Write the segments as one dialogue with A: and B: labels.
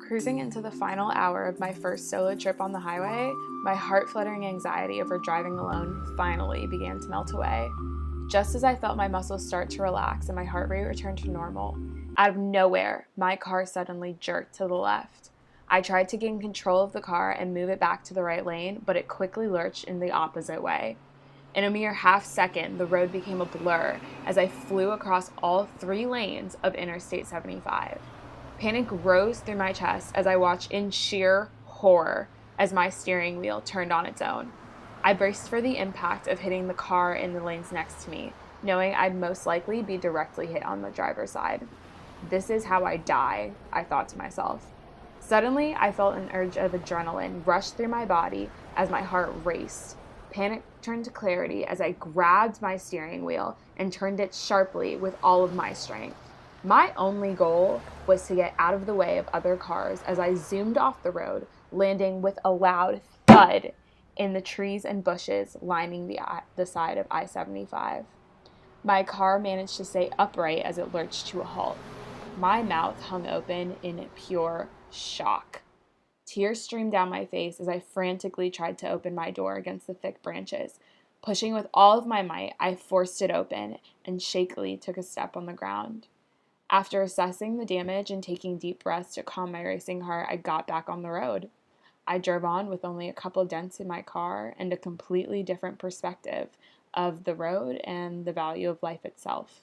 A: Cruising into the final hour of my first solo trip on the highway, my heart-fluttering anxiety over driving alone finally began to melt away. Just as I felt my muscles start to relax and my heart rate return to normal, out of nowhere, my car suddenly jerked to the left. I tried to gain control of the car and move it back to the right lane, but it quickly lurched in the opposite way. In a mere half second, the road became a blur as I flew across all 3 lanes of Interstate 75. Panic rose through my chest as I watched in sheer horror as my steering wheel turned on its own. I braced for the impact of hitting the car in the lanes next to me, knowing I'd most likely be directly hit on the driver's side. This is how I die, I thought to myself. Suddenly, I felt an urge of adrenaline rush through my body as my heart raced. Panic turned to clarity as I grabbed my steering wheel and turned it sharply with all of my strength. My only goal was to get out of the way of other cars as I zoomed off the road, landing with a loud thud in the trees and bushes lining the side of I-75. My car managed to stay upright as it lurched to a halt. My mouth hung open in pure shock. Tears streamed down my face as I frantically tried to open my door against the thick branches. Pushing with all of my might, I forced it open and shakily took a step on the ground. After assessing the damage and taking deep breaths to calm my racing heart, I got back on the road. I drove on with only a couple dents in my car and a completely different perspective of the road and the value of life itself.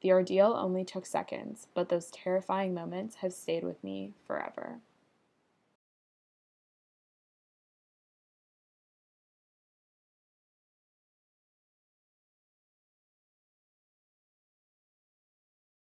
A: The ordeal only took seconds, but those terrifying moments have stayed with me forever.